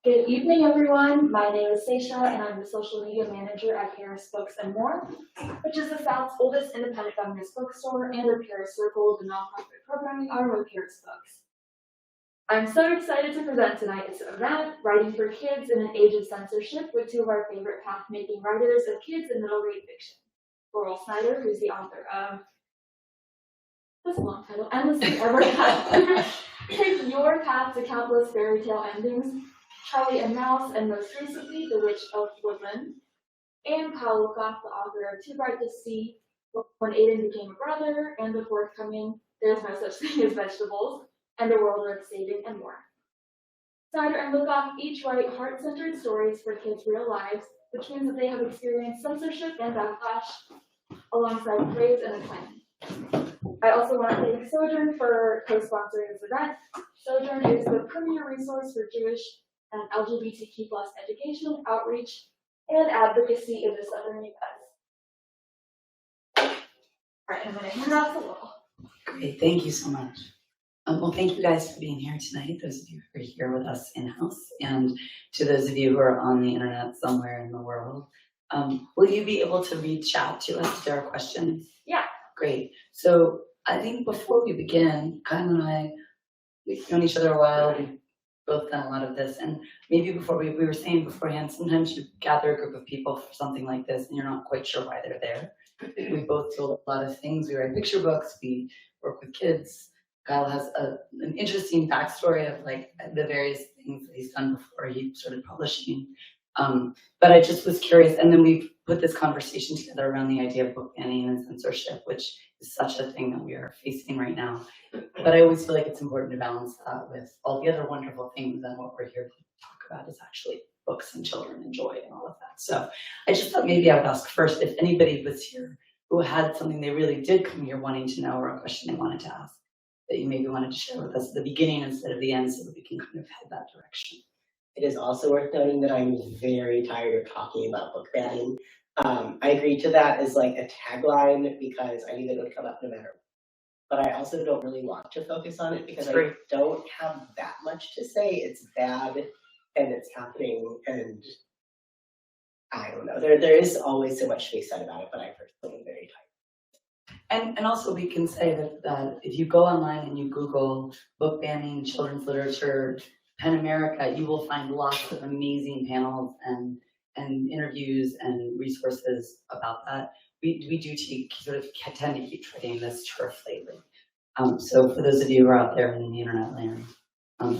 Good evening, everyone. My name is Seisha, and I'm the social media manager at Paris Books and More, which is the South's oldest independent feminist bookstore and a Paris Circle, the nonprofit programming arm of Paris Books. I'm so excited to present tonight's event, Writing for Kids in an Age of Censorship, with two of our favorite path-making writers of kids and middle grade fiction. Laurel Snyder, who's the author of, that's a long title, Endlessly Ever Path. Take your path to countless fairy tale endings. Charlie and Mouse, and most recently, The Witch of Woodland, and Lukoff, the author of Too Bright to See, When Aidan Became a Brother, and the forthcoming There's No Such Thing as Vegetables, and A World Worth Saving, and more. Snyder and Lukoff each write heart-centered stories for kids' real lives, which means that they have experienced censorship and backlash, alongside praise and acclaim. I also want to thank Sojourn for co-sponsoring this event. Sojourn is the premier resource for Jewish and LGBTQ+ education, outreach, and advocacy in the Southern U.S. All right, I'm going to hand off to Laurel. Great, thank you so much. Well, thank you guys for being here tonight, those of you who are here with us in-house, and to those of you who are on the internet somewhere in the world. Will you be able to reach out to us if there are questions? Yeah. Great. So I think before we begin, Kyle and I, we've known each other a while. We've both done a lot of this, and maybe before we were saying beforehand, sometimes you gather a group of people for something like this and you're not quite sure why they're there. We both do a lot of things. We write picture books, we work with kids. Kyle has an interesting backstory of like the various things that he's done before he started publishing. But I just was curious, and then we've put this conversation together around the idea of book banning and censorship, which is such a thing that we are facing right now. But I always feel like it's important to balance that with all the other wonderful things, and what we're here to talk about is actually books and children and joy and all of that. So I just thought maybe I would ask first if anybody was here who had something they really did come here wanting to know, or a question they wanted to ask that you maybe wanted to share with us at the beginning instead of the end, so that we can kind of head that direction. It is also worth noting that I'm very tired of talking about book banning. I agreed to that as like a tagline because I knew that it would come up no matter what. But I also don't really want to focus on it because I don't have that much to say. It's bad and it's happening, and I don't know. There is always so much to be said about it, but I personally am very tired. And also we can say that if you go online and you Google book banning, children's literature, PEN America, you will find lots of amazing panels and interviews and resources about that. We do tend to keep treading this turf lately. So for those of you who are out there in the internet land,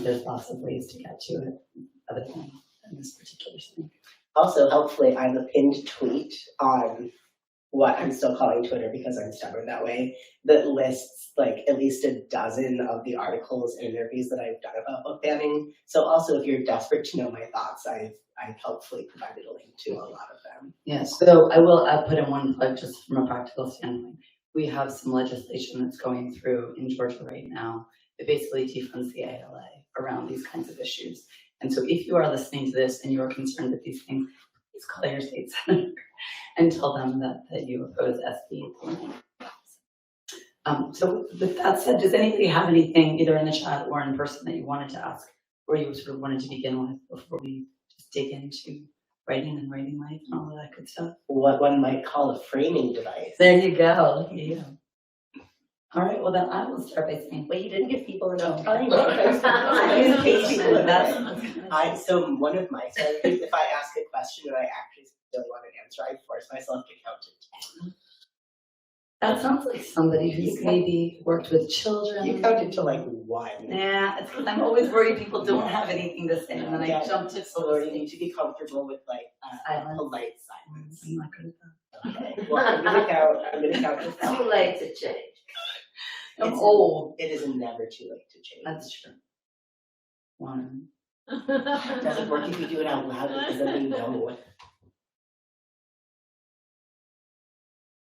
there's lots of ways to get to it other than this particular thing. Also, helpfully, I have a pinned tweet on what I'm still calling Twitter because I'm stubborn that way, that lists like at least a dozen of the articles and interviews that I've done about book banning. So also, if you're desperate to know my thoughts, I've helpfully provided a link to a lot of them. Yeah, so I will put in one plug just from a practical standpoint. We have some legislation that's going through in Georgia right now that basically defunds the ALA around these kinds of issues. And so if you are listening to this and you are concerned with these things, please call your state senator and tell them that you oppose SB. So with that said, does anybody have anything either in the chat or in person that you wanted to ask, or you sort of wanted to begin with before we just dig into writing and writing life and all of that good stuff? What one might call a framing device. There you go. Look at you. All right, well then I will start by saying, Well, you didn't give people enough time. So one of my strategies, if I ask a question and I actually really want an answer, I force myself to count to 10. that sounds like somebody who's maybe worked with children. You counted to like 1. Yeah, it's because I'm always worried people don't have anything to say, and then I jump to so you need to be comfortable with like polite silence. I'm not good at that. Okay, well, I'm gonna count to 5. Too late to change. I'm old. It is never too late to change. That's true. 1. It doesn't work if you do it out loud because then we know.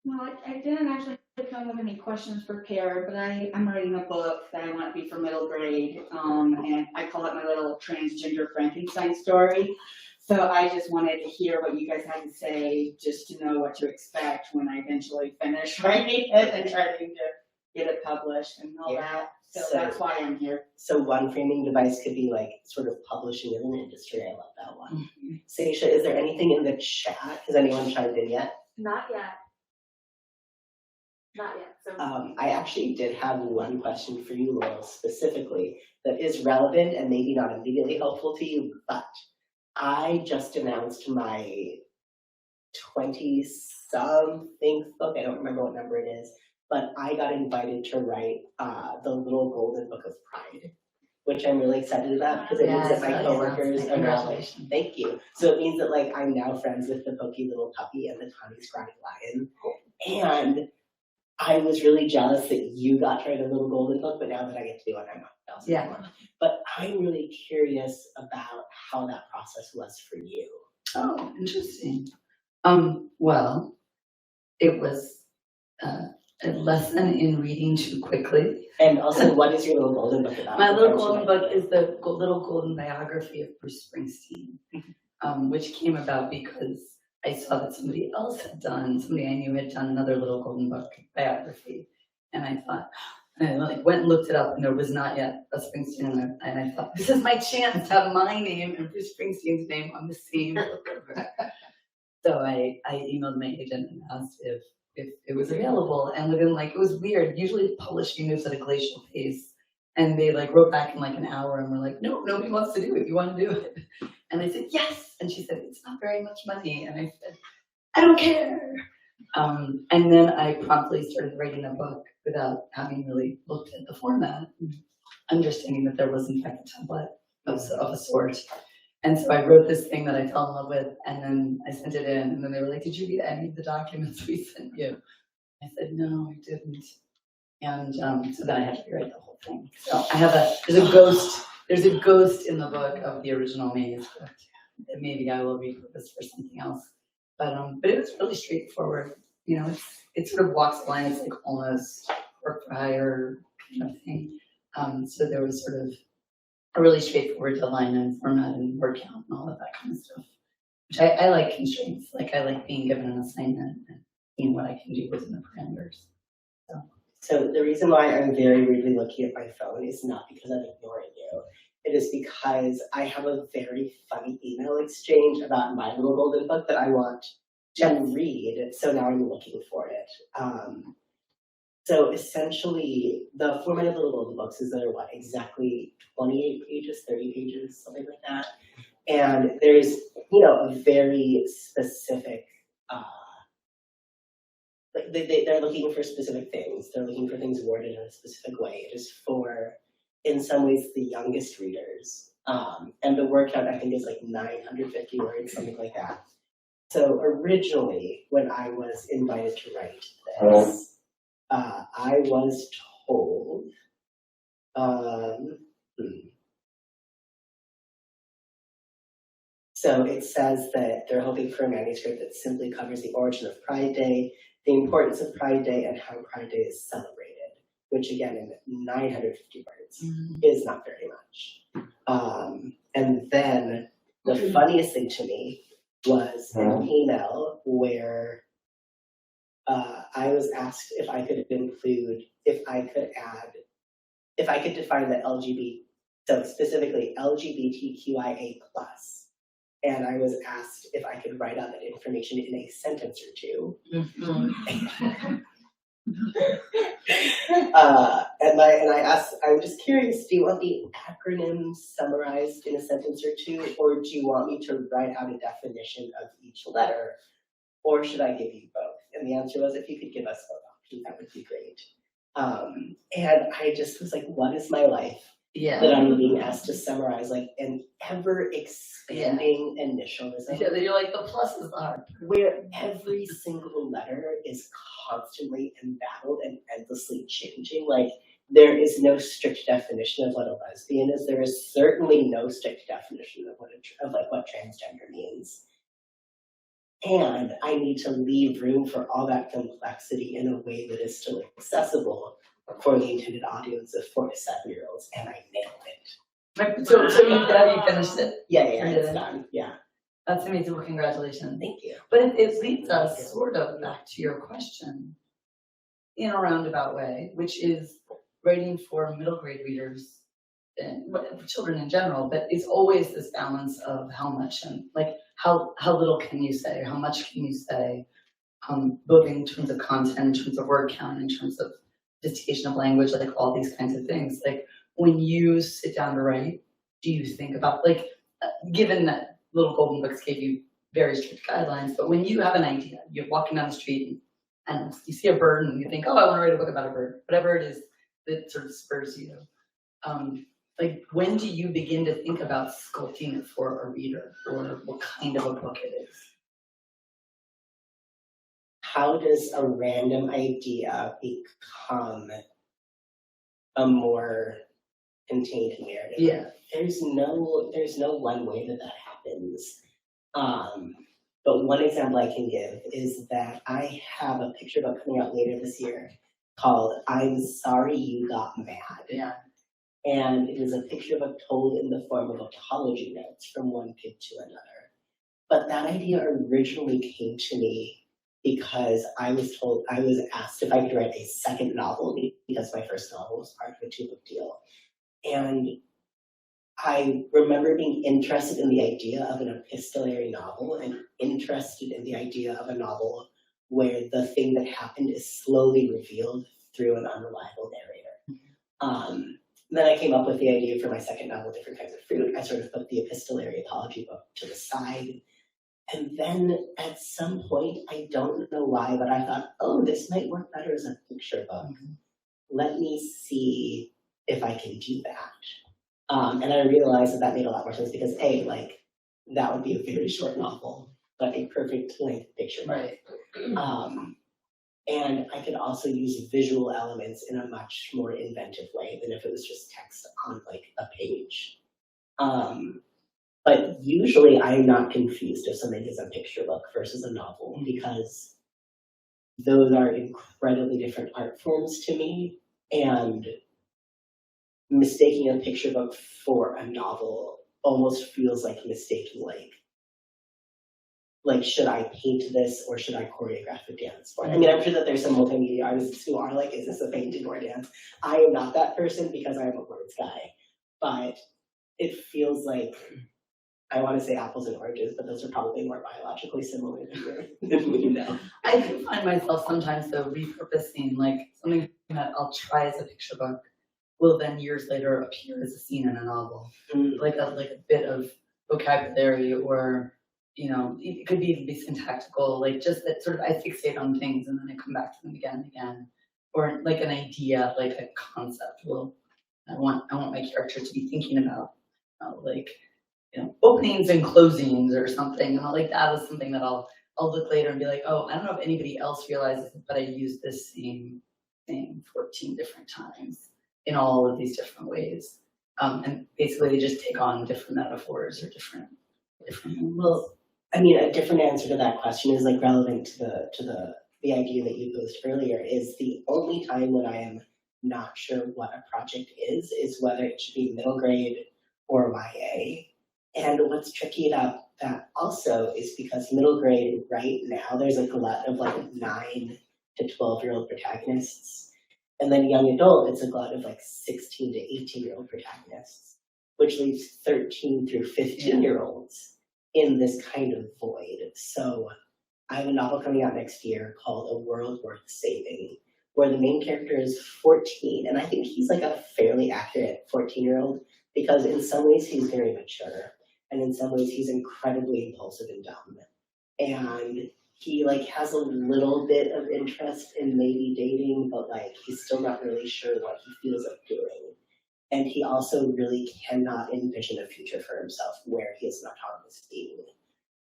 No, I didn't actually come with any questions prepared, but I'm writing a book that I want to be for middle grade, and I call it my little transgender Frankenstein story. So I just wanted to hear what you guys had to say, just to know what to expect when I eventually finish writing it and trying to get it published and all Yeah. that. So So- that's why I'm here. So one framing device could be like sort of publishing as an industry. I love that one. Seisha, is there anything in the chat? Has anyone chimed in yet? Not yet. Not yet, so. I actually did have one question for you, Laurel, specifically, that is relevant and maybe not immediately helpful to you, but I just announced my 20-something book. I don't remember what number it is, but I got invited to write the Little Golden Book of Pride, which I'm really excited about because it means that my coworkers are now like, thank you. So it means that like I'm now friends with the pokey little puppy and the tiny scrawny lion. And I was really jealous that you got to write a Little Golden Book, but now that I get to do it, I'm not jealous anymore. But I'm really curious about how that process was for you. Oh, interesting. Well, it was a lesson in reading too quickly. And also, what is your Little Golden Book about? My Little Golden Book is the Little Golden biography of Bruce Springsteen, which came about because I saw that somebody else had done, somebody I knew had done another Little Golden Book biography. And I thought, and I like went and looked it up and there was not yet a Springsteen. And I thought, this is my chance to have my name and Bruce Springsteen's name on the same book cover. So I emailed my agent and asked if it was available. And within like, it was weird. Usually publishing moves at a glacial pace. And they like wrote back in like an hour and were like, no, nobody wants to do it. You want to do it? And I said, yes. And she said, it's not very much money. And I said, I don't care. And then I promptly started writing a book without having really looked at the format, understanding that there was in fact a template of a sort. And so I wrote this thing that I fell in love with, and then I sent it in, and then they were like, did you read any of the documents we sent you? I said, no, I didn't. And so then I had to rewrite the whole thing. So I have there's a ghost in the book of the original manuscript that maybe I will repurpose for something else. But it was really straightforward. You know, it sort of walks the line. It's like almost work for hire kind of thing. So there was sort of a really straightforward deadline and format and word count and all of that kind of stuff. Which I like constraints. Like I like being given an assignment and seeing what I can do within the parameters. So the reason why I'm very rudely looking at my phone is not because I'm ignoring you. It is because I have a very funny email exchange about my Little Golden Book that I want to read. So now I'm looking for it. So essentially, the format of Little Golden Books is they're what, exactly 28 pages, 30 pages, something like that. And there's, you know, a very specific, they're looking for specific things. They're looking for things worded in a specific way. It is for, in some ways, the youngest readers. And the word count, I think, is like 950 words, something like that. So originally, when I was invited to write this, I was told, so it says that they're hoping for a manuscript that simply covers the origin of Pride Day, the importance of Pride Day, and how Pride Day is celebrated, which again, in 950 words, is not very much. And then the funniest thing to me was an email where I was asked if I could include, if I could define the so specifically LGBTQIA+. And I was asked if I could write out that information in a sentence or two. And I asked, I'm just curious, do you want the acronym summarized in a sentence or two, or do you want me to write out a definition of each letter, or should I give you both? And the answer was, if you could give us both options, that would be great. And I just was like, what is my life that I'm being asked to summarize, like an ever expanding initialism? Yeah, you're like, the pluses are. Where every single letter is constantly embattled and endlessly changing. Like, there is no strict definition of what a lesbian is. There is certainly no strict definition of what transgender means. And I need to leave room for all that complexity in a way that is still accessible for the intended audience of 4 to 7-year-olds, and I nailed it. So you finished it? Yeah, it's done. Yeah. That's amazing. Well, congratulations. Thank you. But it leads us sort of back to your question. in a roundabout way, which is writing for middle grade readers and for children in general, but it's always this balance of how much and like how little can you say, how much can you say, both in terms of content, in terms of word count, in terms of sophistication of language, like all these kinds of things. Like when you sit down to write, do you think about like, given that Little Golden Books gave you very strict guidelines, but when you have an idea, you're walking down the street and you see a bird and you think, oh, I want to write a book about a bird, whatever it is that sort of spurs you. Like when do you begin to think about sculpting it for a reader or what kind of a book it is? How does a random idea become a more contained narrative? Yeah. There's no one way that happens. But one example I can give is that I have a picture book coming out later this year called I'm Sorry You Got Mad. Yeah. And it is a picture book told in the form of apology notes from one kid to another. But that idea originally came to me because I was asked if I could write a second novel because my first novel was part of a 2-book deal. And I remember being interested in the idea of an epistolary novel and interested in the idea of a novel where the thing that happened is slowly revealed through an unreliable narrator. Then I came up with the idea for my second novel, Different Kinds of Fruit. I sort of put the epistolary apology book to the side. And then at some point, I don't know why, but I thought, oh, this might work better as a picture book. Let me see if I can do that. And I realized that made a lot more sense because that would be a very short novel, but a perfect length picture book. Right. And I could also use visual elements in a much more inventive way than if it was just text on a page. But usually I'm not confused if something is a picture book versus a novel because those are incredibly different art forms to me. And mistaking a picture book for a novel almost feels like mistaking should I paint this or should I choreograph a dance for it? I mean, I'm sure that there's some multimedia artists who are like, is this a painting or a dance? I am not that person because I am a words guy, but it feels like, I want to say apples and oranges, but those are probably more biologically similar than we know. I do find myself sometimes though repurposing something that I'll try as a picture book will then years later appear as a scene in a novel. Like a bit of vocabulary or it could even be syntactical, just that sort of I fixate on things and then I come back to them again and again. Or like an idea, like a concept. Well, I want my character to be thinking about openings and closings or something. And that was something that I'll look later and be like, oh, I don't know if anybody else realizes it, but I used this same thing 14 different times in all of these different ways. And basically they just take on different metaphors or different. Well, I mean, a different answer to that question is relevant to the idea that you posed earlier. Is the only time when I am not sure what a project is whether it should be middle grade or YA. And what's tricky about that also is because middle grade right now there's a glut of 9 to 12-year-old protagonists, and then young adult it's a glut of 16 to 18-year-old protagonists, which leaves 13 through 15-year-olds in this kind of void. So I have a novel coming out next year called A World Worth Saving, where the main character is 14, and I think he's a fairly accurate 14-year-old because in some ways he's very mature, and in some ways he's incredibly impulsive and dumb. And he has a little bit of interest in maybe dating, but he's still not really sure what he feels like doing. And he also really cannot envision a future for himself where he is not harvesting,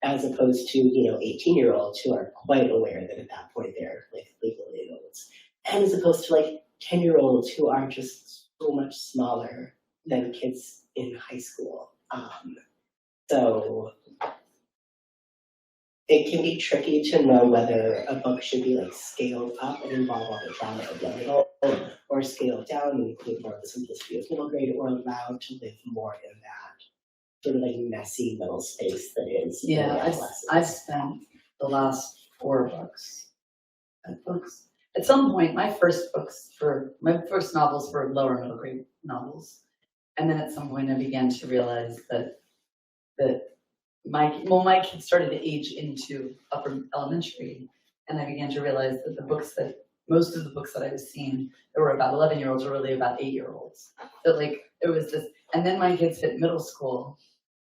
as opposed to 18-year-olds who are quite aware that at that point they're legal adults, and as opposed to 10-year-olds who are just so much smaller than kids in high school. So it can be tricky to know whether a book should be scaled up and involve all the drama of young adult, or scaled down and include more of the simplicity of middle grade, or allowed to live more in that sort of messy middle space that is. Yeah, I've spent the last 4 books. at some point, my first novels were lower middle grade novels. And then at some point I began to realize that my kids started to age into upper elementary. And I began to realize that most of the books that I was seeing that were about 11-year-olds were really about 8-year-olds. That like, it was this, and then my kids hit middle school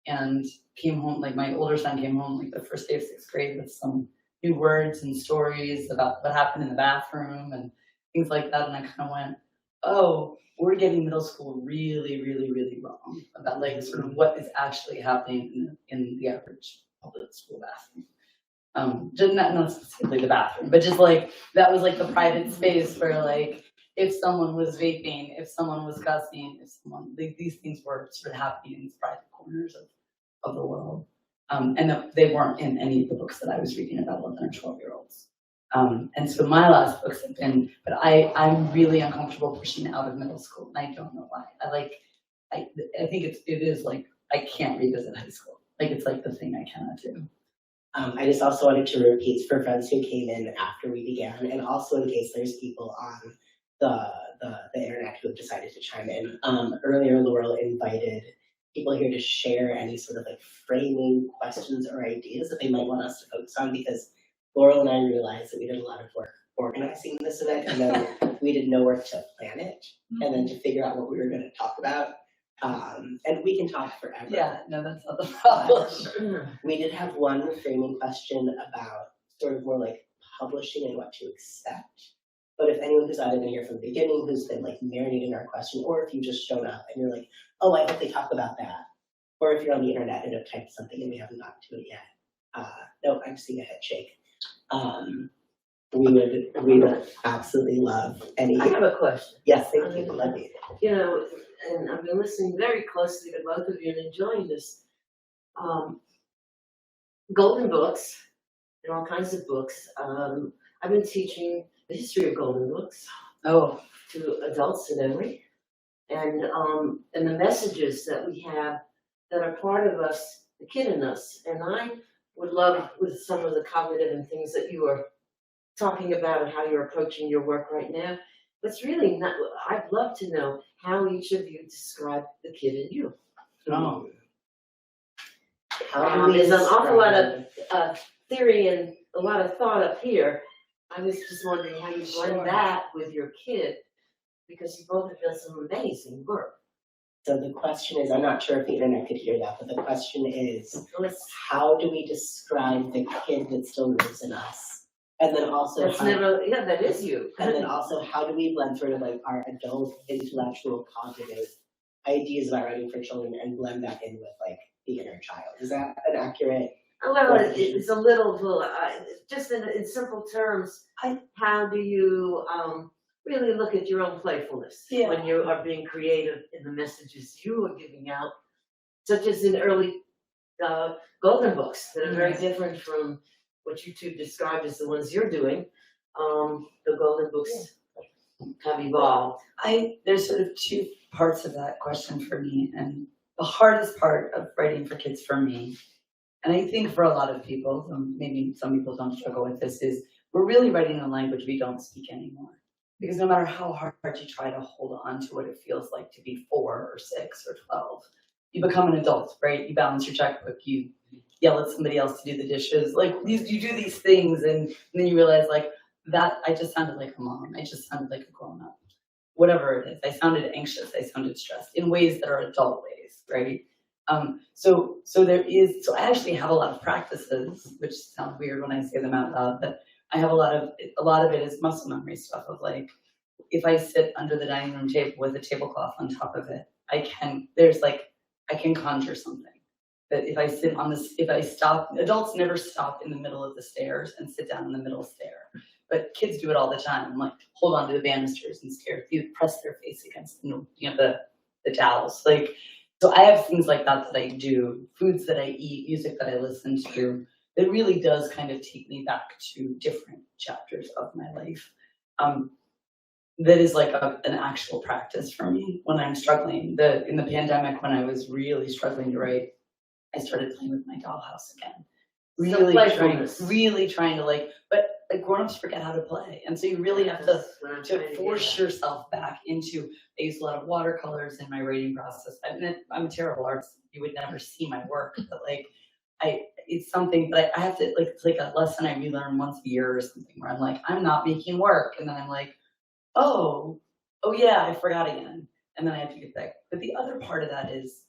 and came home, like my older son came home like the first day of 6th grade with some new words and stories about what happened in the bathroom and things like that. And I kind of went, oh, we're getting middle school really, really, really wrong about like sort of what is actually happening in the average public school bathroom. Just not specifically the bathroom, but just like that was like the private space where like if someone was vaping, if someone was cussing, if someone these things were sort of happening in these private corners of the world. And they weren't in any of the books that I was reading about 11 or 12-year-olds. And so my last books have been, but I'm really uncomfortable pushing out of middle school, and I don't know why. I think it is like I can't revisit high school. Like it's like the thing I cannot do. I just also wanted to repeat for friends who came in after we began, and also in case there's people on the internet who have decided to chime in. Earlier, Laurel invited people here to share any sort of like framing questions or ideas that they might want us to focus on, because Laurel and I realized that we did a lot of work organizing this event, and then we did no work to plan it, and then to figure out what we were going to talk about. And we can talk forever. Yeah, no, that's not the problem. We did have one framing question about sort of more like publishing and what to expect. But if anyone who's either been here from the beginning, who's been like marinating our question, or if you just showed up and you're like, oh, I hope they talk about that. Or if you're on the internet and have typed something and we haven't gotten to it yet. No, I'm seeing a head shake. We would absolutely love any. I have a question. Yes, thank you. Let me. You know, and I've been listening very closely to both of you and enjoying this. Golden books and all kinds of books. I've been teaching the history of golden books to adults in Emory, and the messages that we have that are part of us, the kid in us. And I would love, with some of the cognitive and things that you are talking about and how you're approaching your work right now, but really not, I'd love to know how each of you describe the kid in you. There's an awful lot of theory and a lot of thought up here. I was just wondering how you blend that with your kid, because you both have done some amazing work. So the question is, I'm not sure if the internet could hear that, but the question is, how do we describe the kid that still lives in us? And then also, that is you. And then also, how do we blend sort of like our adult, intellectual, cognitive ideas about writing for children and blend that in with like the inner child? Is that an accurate? Well, it's a little, just in simple terms, how do you really look at your own playfulness when you are being creative in the messages you are giving out, such as in early golden books that are very different from what you two described as the ones you're doing. The golden books have evolved. There's sort of two parts of that question for me, and the hardest part of writing for kids for me, and I think for a lot of people, maybe some people don't struggle with this, is we're really writing a language we don't speak anymore. Because no matter how hard you try to hold on to what it feels like to be 4 or 6 or 12, you become an adult, right? You balance your checkbook, you yell at somebody else to do the dishes. Like you do these things, and then you realize like that I just sounded like a mom. I just sounded like a grown up. Whatever it is, I sounded anxious. I sounded stressed in ways that are adult ways, right? So I actually have a lot of practices, which sound weird when I say them out loud, but I have a lot of it is muscle memory stuff of like, if I sit under the dining room table with a tablecloth on top of it, I can conjure something. That if I stop, adults never stop in the middle of the stairs and sit down in the middle stair, but kids do it all the time. Like hold on to the banisters and press their face against the dowels. Like, so I have things like that I do, foods that I eat, music that I listen to. It really does kind of take me back to different chapters of my life. That is like an actual practice for me when I'm struggling. In the pandemic, when I was really struggling to write, I started playing with my dollhouse again. Really trying to like, but like grown-ups forget how to play, and so you really have to That's what I'm trying get force at. yourself back into. I use a lot of watercolors in my writing process. I'm a terrible artist. You would never see my work, but like it's something that I have to like. It's like a lesson I relearn once a year or something, where I'm like, I'm not making work, and then I'm like, oh yeah, I forgot again, and then I have to get back. But the other part of that is,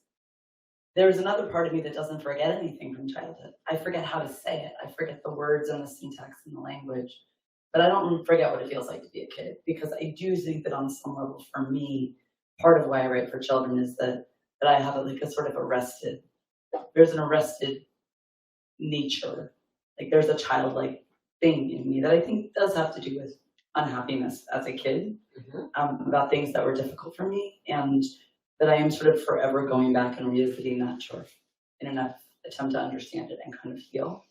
there's another part of me that doesn't forget anything from childhood. I forget how to say it. I forget the words and the syntax and the language, but I don't forget what it feels like to be a kid, because I do think that on some level, for me, part of why I write for children is that I have like a sort of there's an arrested nature. Like there's a childlike thing in me that I think does have to do with unhappiness as a kid, about things that were difficult for me, and that I am sort of forever going back and revisiting that chore in an attempt to understand it and kind of heal.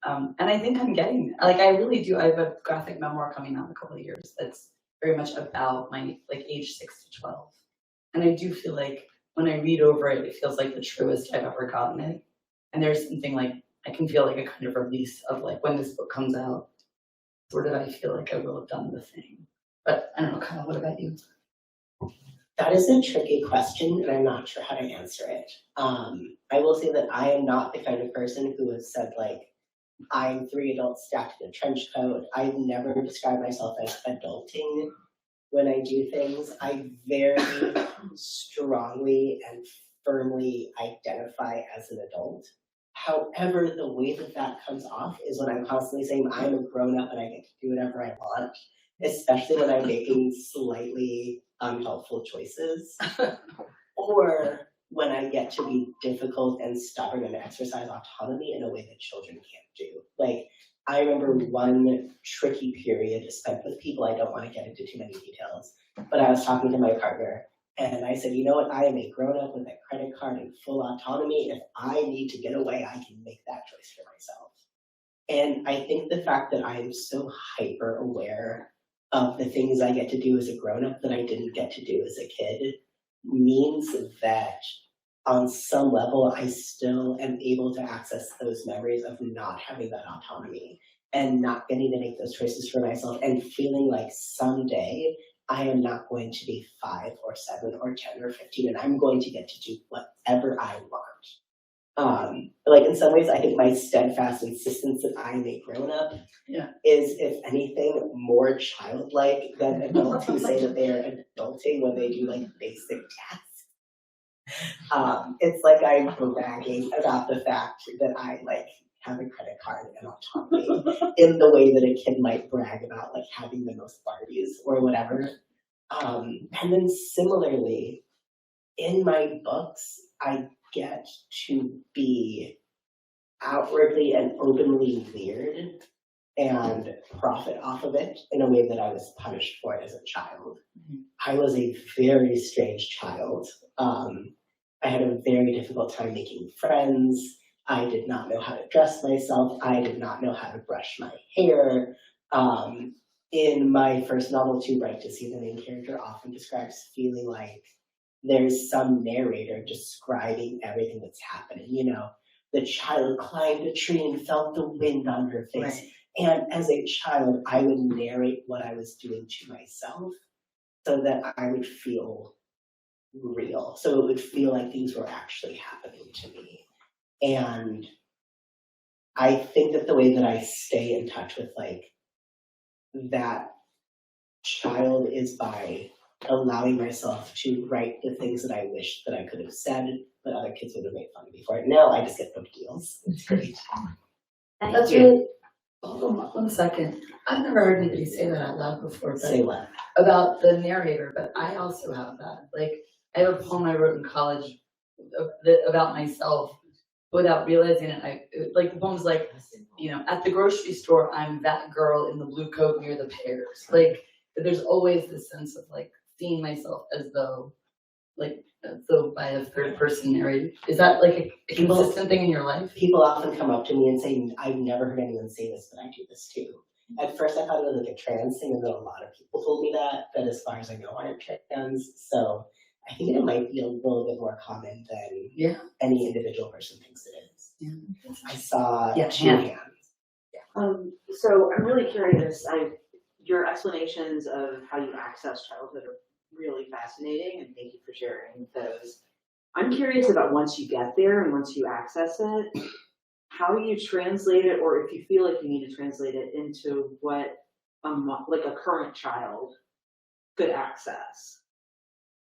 And I think I'm getting, like, I really do. I have a graphic memoir coming out in a couple of years that's very much about my like age 6 to 12. And I do feel like when I read over it, it feels like the truest I've ever gotten it. And there's something like, I can feel like a kind of release of like, when this book comes out, sort of I feel like I will have done the thing. But I don't know, Kyle, what about you? That is a tricky question, and I'm not sure how to answer it. I will say that I am not the kind of person who has said, like, I'm 3 adults stacked in a trench coat. I've never described myself as adulting when I do things. I very strongly and firmly identify as an adult. However, the way that comes off is when I'm constantly saying I'm a grown-up and I get to do whatever I want, especially when I'm making slightly unhelpful choices, or when I get to be difficult and stubborn and exercise autonomy in a way that children can't do. Like, I remember one tricky period spent with people, I don't want to get into too many details, but I was talking to my partner, and I said, you know what, I am a grown-up with a credit card and full autonomy. If I need to get away, I can make that choice for myself. And I think the fact that I am so hyper aware of the things I get to do as a grown-up that I didn't get to do as a kid means that on some level I still am able to access those memories of not having that autonomy and not getting to make those choices for myself, and feeling like someday I am not going to be 5 or 7 or 10 or 15 and I'm going to get to do whatever I want. Like in some ways, I think my steadfast insistence that I am a grown-up is, if anything, more childlike than adults who say that they are adulting when they do like basic tasks. It's like I'm bragging about the fact that I like have a credit card and autonomy in the way that a kid might brag about like having the most Barbies or whatever. And then similarly, in my books, I get to be outwardly and openly weird and profit off of it in a way that I was punished for as a child. I was a very strange child. I had a very difficult time making friends. I did not know how to dress myself. I did not know how to brush my hair. In my first novel, To Write to See, the main character often describes feeling like there's some narrator describing everything that's happening. You know, the child climbed a tree and felt the wind on her face. Right. And as a child, I would narrate what I was doing to myself so that I would feel real. So it would feel like things were actually happening to me. And I think that the way that I stay in touch with like that child is by allowing myself to write the things that I wish that I could have said, but other kids would have made fun of me for it. Now I just get book deals. It's great. That's really, hold on 1 second. I've never heard anybody say that out loud before. Say what? About the narrator, but I also have that. Like, I have a poem I wrote in college about myself without realizing it. Like, the poem's like, you know, at the grocery store, I'm that girl in the blue coat near the pears. Like, there's always this sense of like seeing myself as though by a third person narrator. Is that like a consistent thing in your life? People often come up to me and say, I've never heard anyone say this, but I do this too. At first I thought it was like a trans thing, and then a lot of people told me that, but as far as I know, aren't trans. So I think it might be a little bit more common than any individual person thinks it is. Yeah. I saw 2 hands. So I'm really curious, your explanations of how you access childhood are really fascinating, and thank you for sharing those. I'm curious about once you get there and once you access it, how you translate it, or if you feel like you need to translate it into what like a current child could access.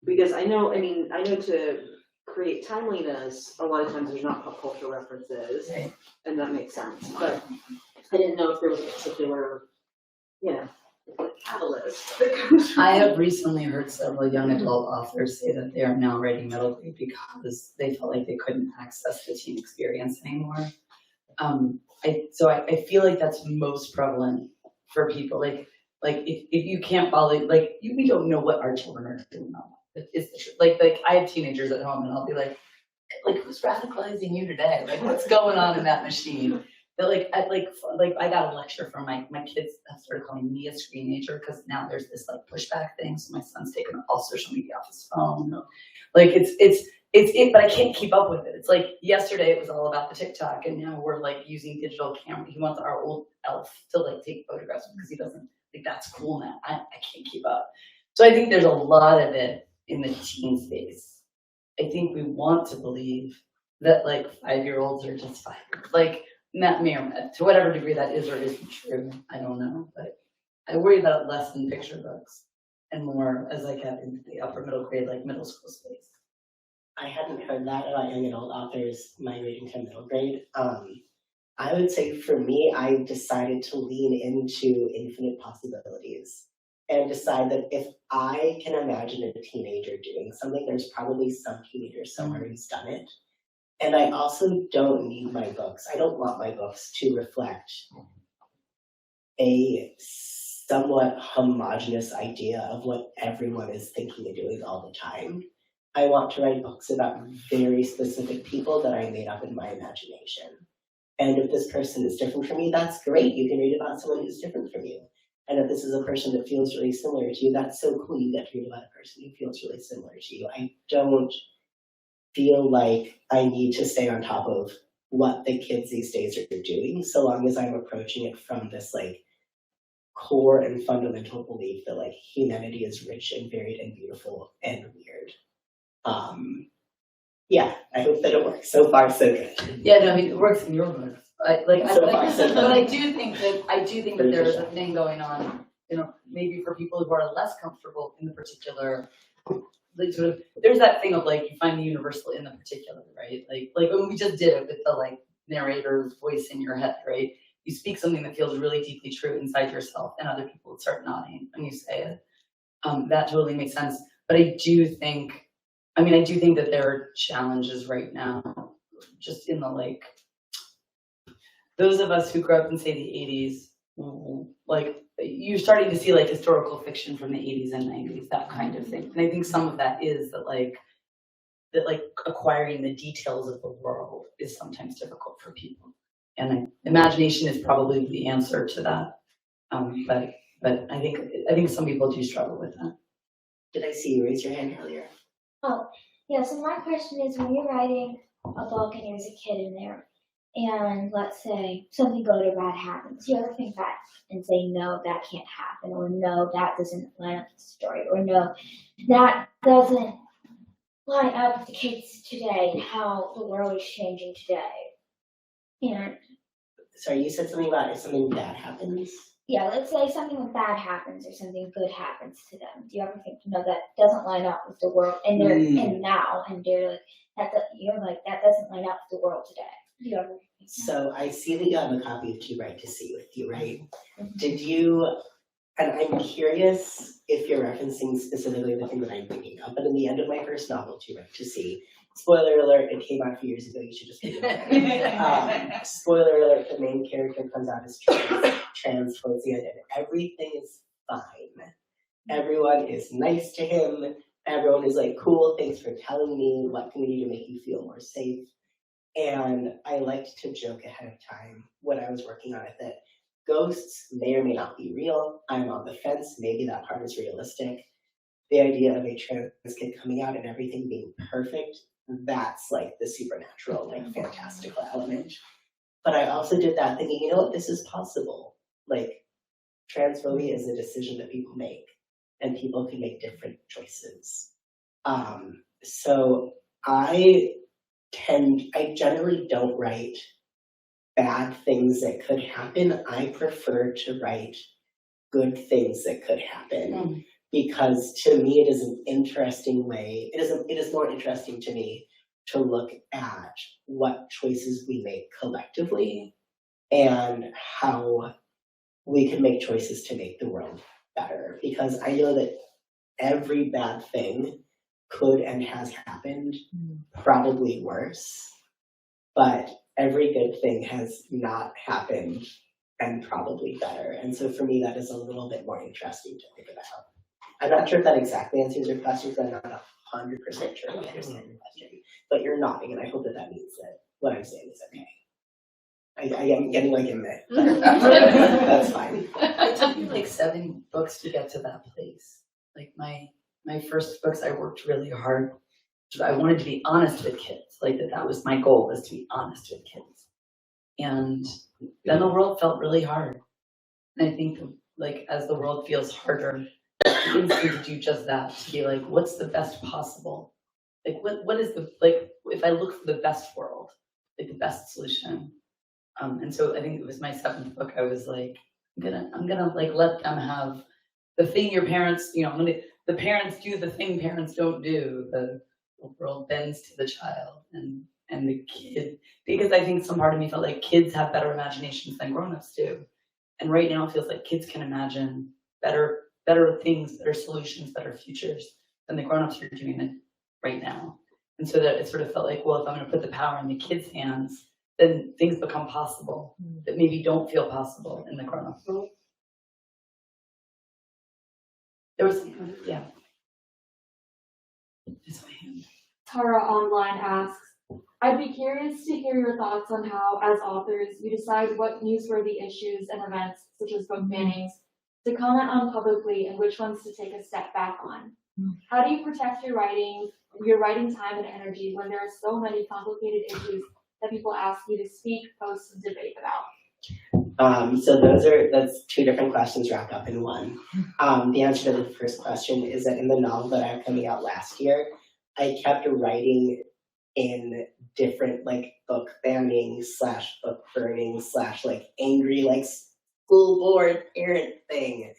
Because I know to create timeliness, a lot of times there's not pop culture references, Right. and that makes sense. But I didn't know if there was a particular, catalyst. I have recently heard several young adult authors say that they are now writing middle grade because they felt like they couldn't access the teen experience anymore. I feel like that's most prevalent for people. Like if you can't follow, like we don't know what our children are doing now. It's the truth. Like I have teenagers at home, and I'll be like who's radicalizing you today? Like what's going on in that machine? But I got a lecture from my kids have started calling me a screenager because now there's this like pushback thing. So my son's taking all social media off his phone. Like but I can't keep up with it. It's like yesterday it was all about the TikTok, and now we're like using digital camera. He wants our old elf to like take photographs because he doesn't think that's cool now. I can't keep up. So I think there's a lot of it in the teen space. I think we want to believe that like 5-year-olds are just 5. Like that may or to whatever degree that is or isn't true, I don't know. But I worry about it less in picture books and more as I get into the upper middle grade, like middle school space. I hadn't heard that about young adult authors migrating to middle grade. I would say for me, I decided to lean into infinite possibilities and decide that if I can imagine a teenager doing something, there's probably some teenager somewhere who's done it. And I also don't need my books. I don't want my books to reflect a somewhat homogenous idea of what everyone is thinking and doing all the time. I want to write books about very specific people that I made up in my imagination. And if this person is different from you, that's great. You can read about someone who's different from you. And if this is a person that feels really similar to you, that's so cool. You get to read about a person who feels really similar to you. I don't feel like I need to stay on top of what the kids these days are doing, so long as I'm approaching it from this like core and fundamental belief that like humanity is rich and varied and beautiful and weird. Yeah, I hope that it works. So far, so good. Yeah, no, I mean it works in your books. But I do think that there is a thing going on, maybe for people who are less comfortable in the particular. Like sort of, there's that thing of like you find the universal in the particular, right? Like when we just did it with the like narrator's voice in your head, right? You speak something that feels really deeply true inside yourself, and other people would start nodding when you say it. That totally makes sense. But I do think that there are challenges right now, just in the like those of us who grew up in say the 80s, like you're starting to see like historical fiction from the 80s and 90s, that kind of thing. And I think some of that is that like acquiring the details of the world is sometimes difficult for people. And imagination is probably the answer to that. But I think some people do struggle with that. Did I see you raise your hand earlier? Oh, yeah, so my question is, when you're writing a book and there's a kid in there, and let's say something good or bad happens, you ever think back and say, no, that can't happen, or no, that doesn't line up with the story, or no, that doesn't line up with the kids today and how the world is changing today? And Sorry, you said something about if something bad happens. yeah, let's say something bad happens or something good happens to them. Do you ever think, no, that doesn't line up with the world, and they're in now, and they're like, that doesn't line up with the world today? Do you ever think that? So I see that you have a copy of Too Bright to See with you, right? Did you, and I'm curious if you're referencing specifically the thing that I'm bringing up, but in the end of my first novel, Too Bright to See, spoiler alert, it came out a few years ago, you should just read it. Spoiler alert, the main character comes out as trans towards the end, and everything is fine. Everyone is nice to him, everyone is like, cool, thanks for telling me, what can we do to make you feel more safe? And I liked to joke ahead of time when I was working on it that ghosts may or may not be real. I'm on the fence, maybe that part is realistic. The idea of a trans kid coming out and everything being perfect, that's like the supernatural, like fantastical element. But I also did that thinking, you know what, this is possible. Like, transphobia is a decision that people make, and people can make different choices. So I generally don't write bad things that could happen. I prefer to write good things that could happen, because to me it is an interesting way, it is more interesting to me to look at what choices we make collectively and how we can make choices to make the world better. Because I know that every bad thing could and has happened, probably worse, but every good thing has not happened and probably better. And so for me, that is a little bit more interesting to think about. I'm not sure if that exactly answers your question, because I'm not 100% sure I understand your question, but you're nodding, and I hope that that means that what I'm saying is okay. I am getting like in there. That's fine. It took me like 7 books to get to that place. Like my first books, I worked really hard. I wanted to be honest with kids. Like that was my goal, was to be honest with kids. And then the world felt really hard. And I think like as the world feels harder, the instinct to do just that, to be like, what's the best possible? Like what is the, like, if I look for the best world, like the best solution. And so I think it was my 7th book. I was like, I'm gonna like let them have the thing your parents, you know, the parents do the thing parents don't do. The world bends to the child and the kid, because I think some part of me felt like kids have better imaginations than grown-ups do. And right now it feels like kids can imagine better things, better solutions, better futures than the grown-ups are doing it right now. And so that it sort of felt like, well, if I'm gonna put the power in the kids' hands, then things become possible that maybe don't feel possible in the grown-up world. There was, yeah. It's my hand. Tara online asks, I'd be curious to hear your thoughts on how, as authors, you decide what newsworthy issues and events, such as book bannings, to comment on publicly and which ones to take a step back on. How do you protect your writing time and energy when there are so many complicated issues that people ask you to speak, post, and debate about? So that's 2 different questions wrapped up in one. The answer to the first question is that in the novel that I have coming out last year, I kept writing in different like book banning / book burning / like angry like school board parent thing.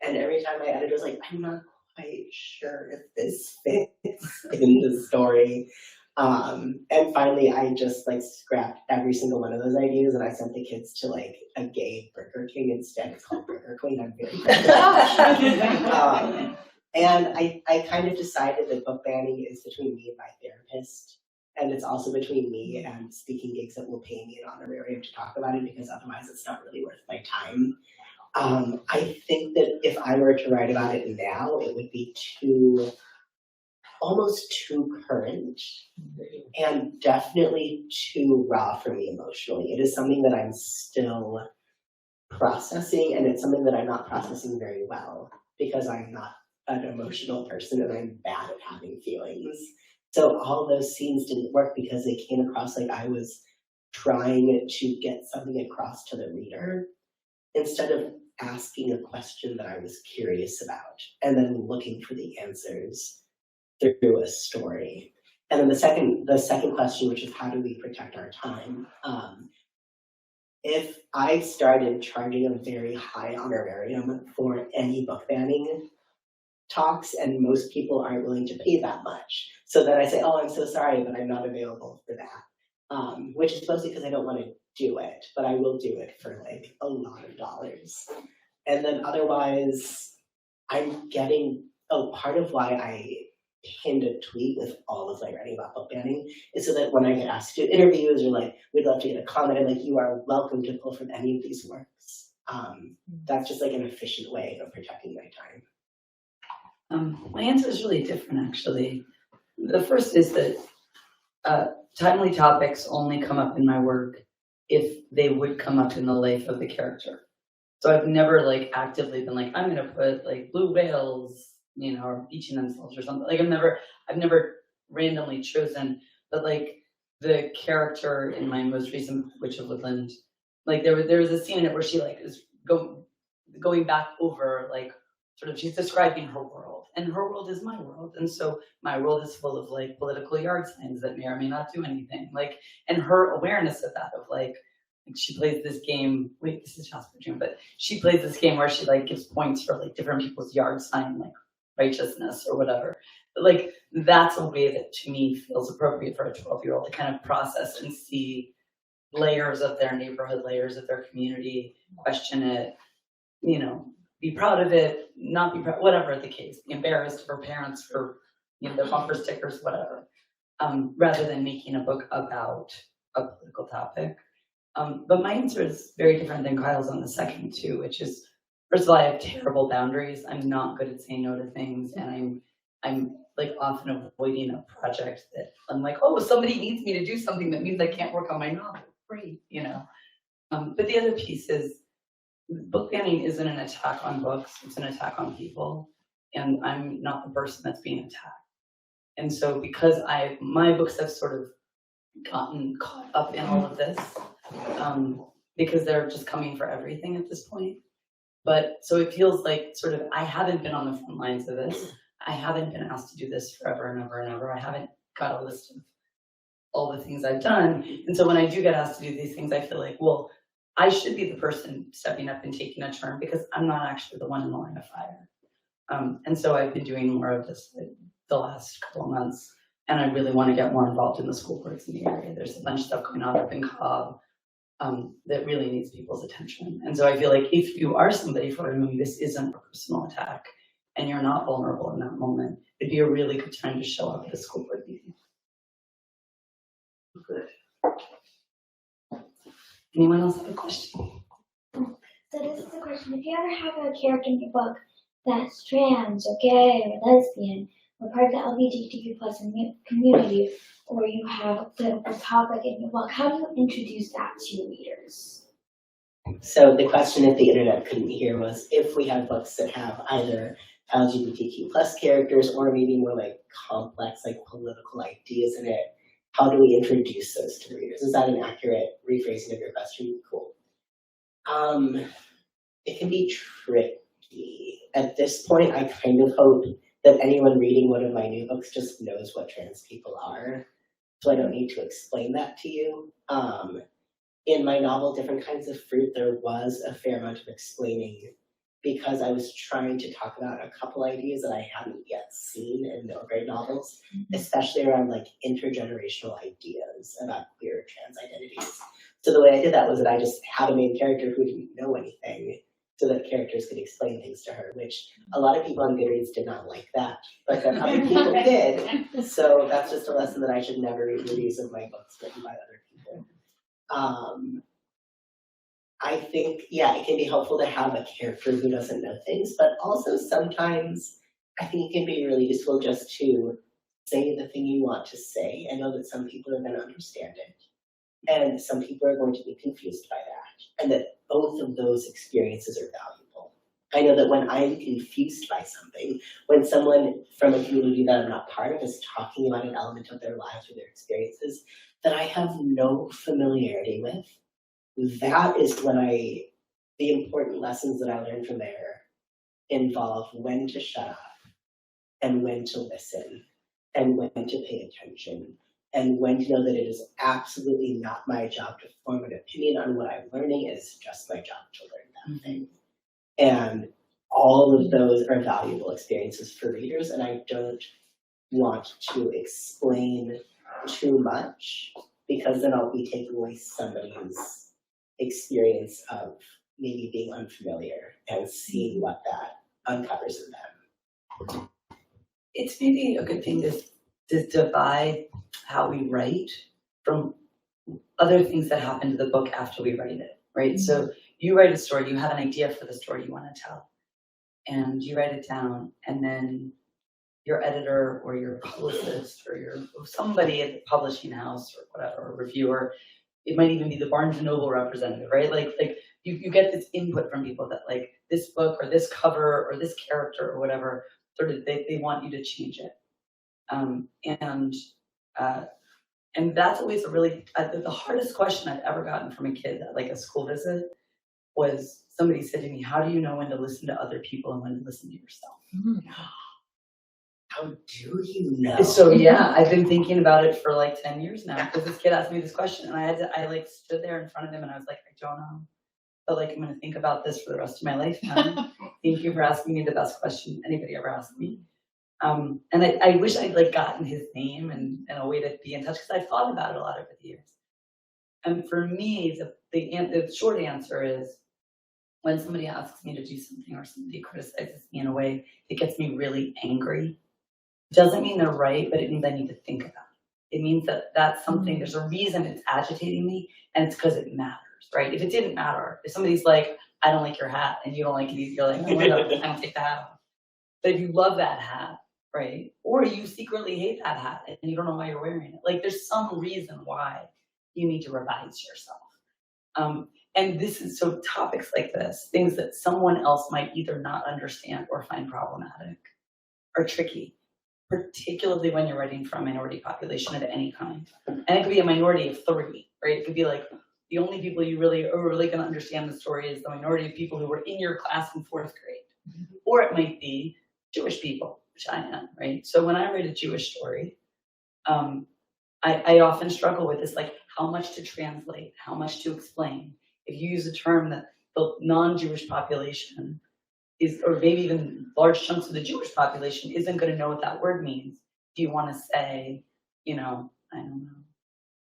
And every time my editor was like, I'm not quite sure if this fits in the story. And finally I just like scrapped every single one of those ideas, and I sent the kids to like a gay Burger King instead. It's called Burger Queen. I'm very proud. And I kind of decided that book banning is between me and my therapist, and it's also between me and speaking gigs that will pay me an honorarium to talk about it, because otherwise it's not really worth my time. I think that if I were to write about it now, it would be almost too current, and definitely too raw for me emotionally. It is something that I'm still processing, and it's something that I'm not processing very well, because I'm not an emotional person and I'm bad at having feelings. So all those scenes didn't work because they came across like I was trying to get something across to the reader instead of asking a question that I was curious about and then looking for the answers through a story. And then the second question, which is how do we protect our time? If I started charging a very high honorarium for any book banning talks, and most people aren't willing to pay that much, so then I say, oh, I'm so sorry, but I'm not available for that, which is mostly because I don't want to do it, but I will do it for like a lot of dollars. And then otherwise, I'm getting, part of why I pinned a tweet with all of my writing about book banning is so that when I get asked to do interviews or like, we'd love to get a comment, I'm like, you are welcome to pull from any of these works. That's just like an efficient way of protecting my time. My answer is really different, actually. The first is that timely topics only come up in my work if they would come up in the life of the character. So I've never like actively been like, I'm gonna put like blue whales, you know, or beaching themselves or something. Like I've never randomly chosen, but like the character in my most recent Witch of Woodland, like there was a scene in it where she like is going back over like sort of she's describing her world, and her world is my world, and so my world is full of like political yard signs that may or may not do anything, like, and her awareness of that, of like she plays this game. Wait, this is Jasper June, but she plays this game where she like gives points for like different people's yard sign, like righteousness or whatever. But like that's a way that to me feels appropriate for a 12-year-old to kind of process and see layers of their neighborhood, layers of their community, question it, you know, be proud of it, not be proud, whatever the case, be embarrassed of her parents for, you know, their bumper stickers, whatever, rather than making a book about a political topic. But my answer is very different than Kyle's on the second too, which is, first of all, I have terrible boundaries. I'm not good at saying no to things, and I'm like often avoiding a project that I'm like, oh, somebody needs me to do something that means I can't work on my novel. Great, you know. But the other piece is, book banning isn't an attack on books, it's an attack on people, and I'm not the person that's being attacked. And so because my books have sort of gotten caught up in all of this, because they're just coming for everything at this point. But so it feels like sort of I haven't been on the front lines of this. I haven't been asked to do this forever and ever and ever. I haven't got a list of all the things I've done. And so when I do get asked to do these things, I feel like, well, I should be the person stepping up and taking a turn because I'm not actually the one in the line of fire. And so I've been doing more of this the last couple of months, and I really want to get more involved in the school boards in the area. There's a bunch of stuff going on up in Cobb that really needs people's attention. And so I feel like if you are somebody for whom this isn't a personal attack and you're not vulnerable in that moment, it'd be a really good time to show up at a school board meeting. Good. Anyone else have a question? So this is a question. If you ever have a character in your book that's trans or gay or lesbian or part of the LGBTQ plus community, or you have a topic in your book, how do you introduce that to your readers? So the question if the internet couldn't hear was, if we have books that have either LGBTQ plus characters or maybe more like complex, like political ideas in it, how do we introduce those to readers? Is that an accurate rephrasing of your question? Cool. It can be tricky. At this point, I kind of hope that anyone reading one of my new books just knows what trans people are, so I don't need to explain that to you. In my novel, Different Kinds of Fruit, there was a fair amount of explaining because I was trying to talk about a couple ideas that I hadn't yet seen in middle grade novels, especially around like intergenerational ideas about queer or trans identities. So the way I did that was that I just had a main character who didn't know anything so that characters could explain things to her, which a lot of people on Goodreads did not like that, but then other people did. So that's just a lesson that I should never read reviews of my books written by other people. I think, yeah, it can be helpful to have a character who doesn't know things, but also sometimes I think it can be really useful just to say the thing you want to say and know that some people are going to understand it. And some people are going to be confused by that, and that both of those experiences are valuable. I know that when I'm confused by something, when someone from a community that I'm not part of is talking about an element of their lives or their experiences that I have no familiarity with, that is when the important lessons that I learned from there involve when to shut up and when to listen and when to pay attention and when to know that it is absolutely not my job to form an opinion on what I'm learning. It is just my job to learn that thing. And all of those are valuable experiences for readers, and I don't want to explain too much because then I'll be taking away somebody's experience of maybe being unfamiliar and seeing what that uncovers in them. It's maybe a good thing to divide how we write from other things that happen to the book after we write it, right? So you write a story, you have an idea for the story you want to tell, and you write it down, and then your editor or your publicist or somebody at the publishing house or whatever, or reviewer, it might even be the Barnes & Noble representative, right? Like you get this input from people that like this book or this cover or this character or whatever, sort of they want you to change it. And that's always a really, the hardest question I've ever gotten from a kid at like a school visit was somebody said to me, how do you know when to listen to other people and when to listen to yourself? How do you know? So yeah, I've been thinking about it for like 10 years now, because this kid asked me this question and I like stood there in front of him and I was like, I don't know. But like, I'm gonna think about this for the rest of my life now. Thank you for asking me the best question anybody ever asked me. And I wish I'd like gotten his name and a way to be in touch, because I thought about it a lot over the years. And for me, the short answer is, when somebody asks me to do something or somebody criticizes me in a way that gets me really angry, it doesn't mean they're right, but it means I need to think about it. It means that that's something, there's a reason it's agitating me, and it's because it matters, right? If it didn't matter, if somebody's like, I don't like your hat, and you don't like it, you're like, oh, whatever, I don't take the hat off. But if you love that hat, right? Or you secretly hate that hat and you don't know why you're wearing it. Like, there's some reason why you need to revise yourself. And this is, so topics like this, things that someone else might either not understand or find problematic, are tricky, particularly when you're writing for a minority population of any kind. And it could be a minority of 3, right? It could be like, the only people you really are really going to understand the story is the minority of people who were in your class in 4th grade. Or it might be Jewish people, which I am, right? So when I write a Jewish story, I often struggle with this, like how much to translate, how much to explain. If you use a term that the non-Jewish population is, or maybe even large chunks of the Jewish population isn't going to know what that word means. Do you want to say, you know, I don't know,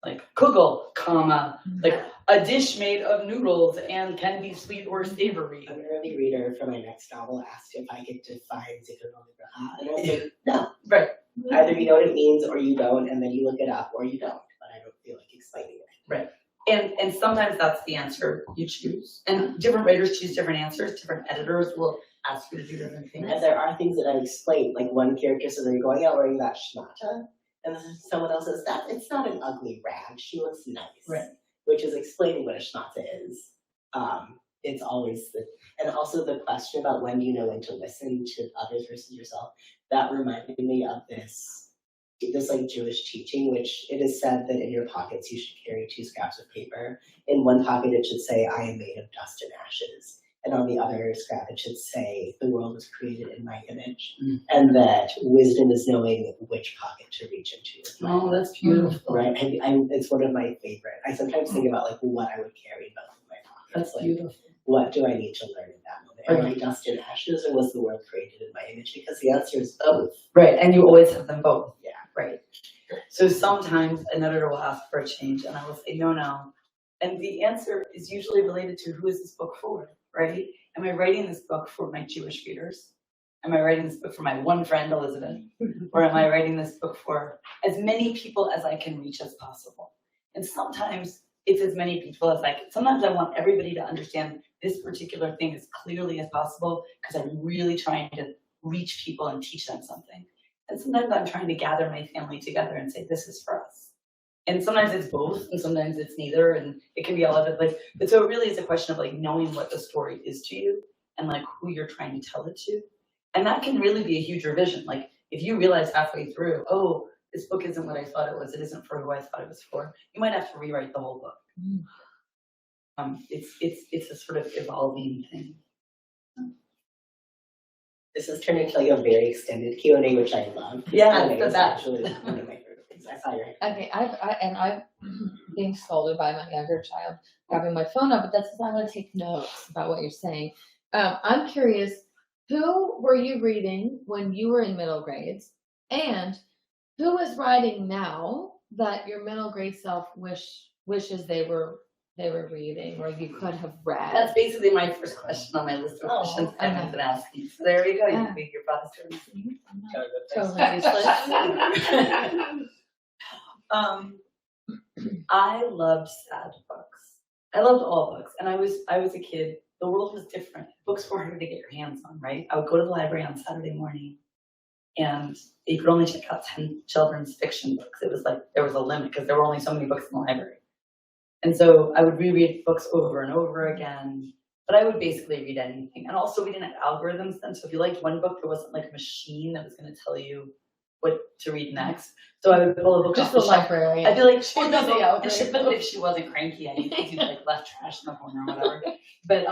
like kugel, comma, like a dish made of noodles and can be sweet or savory? An early reader for my next novel asked if I could define Zichron Libraha, and I was like, no. Right. Either you know what it means or you don't, and then you look it up, or you don't. But I don't feel like explaining it. Right. And sometimes that's the answer you choose. And different writers choose different answers. Different editors will ask you to do different things. And there are things that I explained, like one character says, are you going out wearing that schmata? And then someone else says, that it's not an ugly rag, she looks nice. Right. Which is explaining what a schmata is. It's always and also the question about when you know when to listen to others versus yourself, that reminded me of this like Jewish teaching, which it is said that in your pockets you should carry 2 scraps of paper. In one pocket it should say, I am made of dust and ashes. And on the other scrap it should say, the world was created in my image. And that wisdom is knowing which pocket to reach into. Oh, that's beautiful. Right? It's one of my favorite. I sometimes think about like what I would carry in both of my pockets. That's like, beautiful. what do I need to learn in that moment? Am I dust and ashes, or was the world created in my image? Because the answer is both. Right, and you always have them both. Yeah. Right. So sometimes an editor will ask for a change and I will say, no. And the answer is usually related to, who is this book for, right? Am I writing this book for my Jewish readers? Am I writing this book for my one friend, Elizabeth? Or am I writing this book for as many people as I can reach as possible? And sometimes it's as many people as I can. Sometimes I want everybody to understand this particular thing as clearly as possible, because I'm really trying to reach people and teach them something. And sometimes I'm trying to gather my family together and say, this is for us. And sometimes it's both, and sometimes it's neither, and it can be all of it. But so it really is a question of like knowing what the story is to you and like who you're trying to tell it to. And that can really be a huge revision. Like if you realize halfway through, oh, this book isn't what I thought it was, it isn't for who I thought it was for, you might have to rewrite the whole book. It's a sort of evolving thing. This has turned into like a very extended Q&A, which I love. Yeah, Q&A is that. actually one of my favorite things. I saw your Okay, I've being scolded by my younger child grabbing my phone up, but that's because I want to take notes about what you're saying. I'm curious, who were you reading when you were in middle grades, and who is writing now that your middle grade self wishes they were reading or you could have read? That's basically my first question on my list of questions I haven't been asking. So there you go. You can read your brother's story. Totally useless. I loved sad books. I loved all books, and I was a kid. The world was different. Books were harder to get your hands on, right? I would go to the library on Saturday morning, and you could only check out 10 children's fiction books. It was like there was a limit because there were only so many books in the library. And so I would reread books over and over again, but I would basically read anything. And also we didn't have algorithms then. So if you liked one book, there wasn't like a machine that was going to tell you what to read next. So I would pull a book Just off the the shelf. librarian. I'd be like, She'd be the outrage. but if she wasn't cranky, I'd easy like left trash in the corner or whatever. But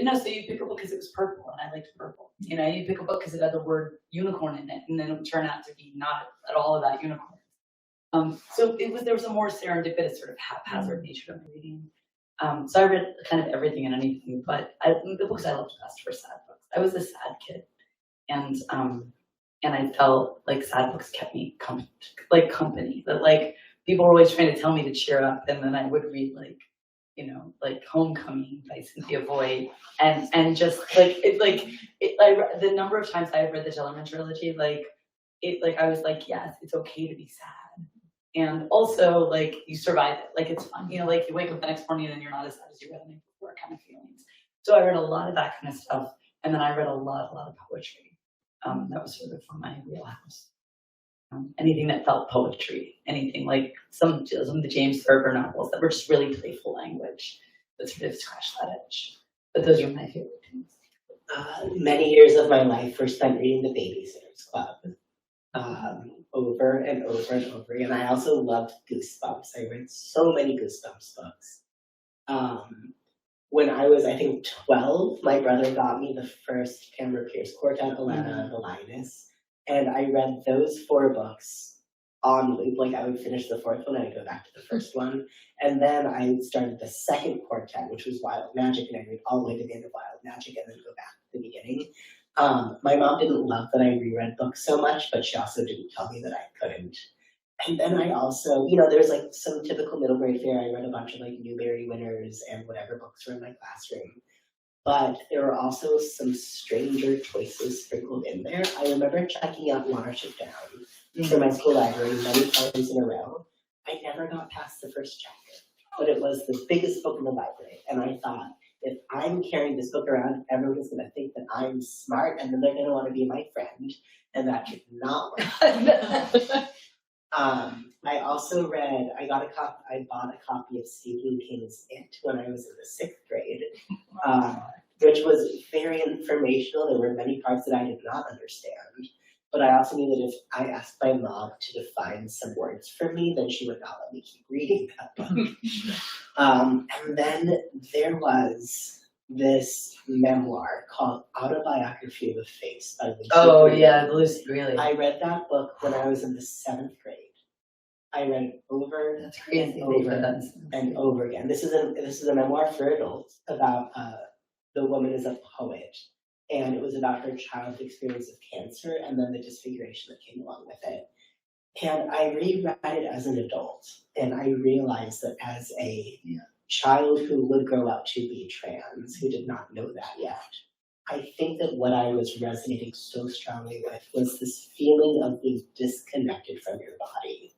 no, so you pick a book because it was purple and I liked purple. You know, you pick a book because it had the word unicorn in it, and then it would turn out to be not at all about unicorns. So there was a more serendipitous sort of haphazard nature to my reading. So I read kind of everything and anything, but the books I loved best were sad books. I was a sad kid, and I felt like sad books kept me company. That like people were always trying to tell me to cheer up, and then I would read like Homecoming by Cynthia Voigt, and just the number of times I have read the Gellerman trilogy, I was like, yes, it's okay to be sad, and also like you survive it, like it's fun, you wake up the next morning and you're not as sad as you were the night before, kind of feelings. So I read a lot of that kind of stuff, and then I read a lot of poetry. That was sort of from my wheelhouse. Anything that felt poetry, anything like some of the James Thurber novels that were just really playful language that sort of scratched that itch. But those are my favorite things. Many years of my life were spent reading The Babysitter's Club over and over and over again. I also loved Goosebumps. I read so many Goosebumps books. When I was, I think, 12, my brother got me the first Pamela Pierce Quartet, Elena, and the Linus. And I read those 4 books on loop. Like I would finish the 4th one and I'd go back to the first one. And then I started the second quartet, which was Wild Magic, and I read all the way to the end of Wild Magic and then go back to the beginning. My mom didn't love that I reread books so much, but she also didn't tell me that I couldn't. And then I also, there's like some typical middle grade fare. I read a bunch of like Newbery winners and whatever books were in my classroom. But there were also some stranger choices sprinkled in there. I remember checking out Watership Down for my school library many times in a row. I never got past the first chapter, but it was the biggest book in the library. And I thought, if I'm carrying this book around, everyone's going to think that I'm smart, and then they're going to want to be my friend. And that did not work. I also read, I bought a copy of Stephen King's It when I was in the 6th grade, which was very informational. There were many parts that I did not understand, but I also knew that if I asked my mom to define some words for me, then she would not let me keep reading that book. And then there was this memoir called Autobiography of a Face by Lucy. Oh yeah, Lucy, really. I read that book when I was in the 7th grade. I read it over That's crazy. and over and over again. This is a memoir for adults about the woman is a poet, and it was about her childhood experience of cancer and then the disfiguration that came along with it. And I reread it as an adult, and I realized that as a child who would grow up to be trans, who did not know that yet, I think that what I was resonating so strongly with was this feeling of being disconnected from your body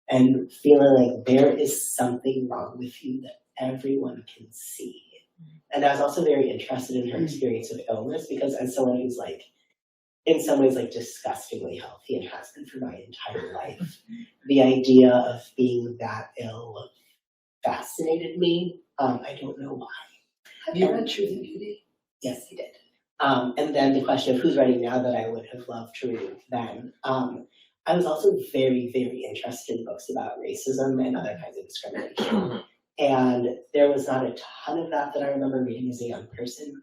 and feeling like there is something wrong with you that everyone can see. And I was also very interested in her experience of illness, because as someone who's like, in some ways, like disgustingly healthy and has been for my entire life, the idea of being that ill fascinated me. I don't know why. Have you read Truth and Beauty? Yes, I did. And then the question of who's writing now that I would have loved to read then. I was also very, very interested in books about racism and other kinds of discrimination. And there was not a ton of that I remember reading as a young person,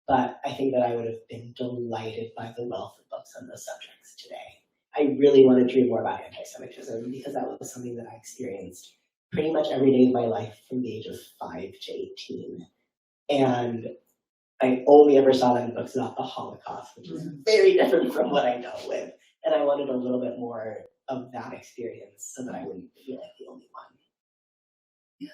but I think that I would have been delighted by the wealth of books on those subjects today. I really wanted to read more about anti-Semitism because that was something that I experienced pretty much every day of my life from the age of 5 to 18. And I only ever saw that in books about the Holocaust, which is very different from what I dealt with. And I wanted a little bit more of that experience so that I wouldn't feel like the only one. Yeah.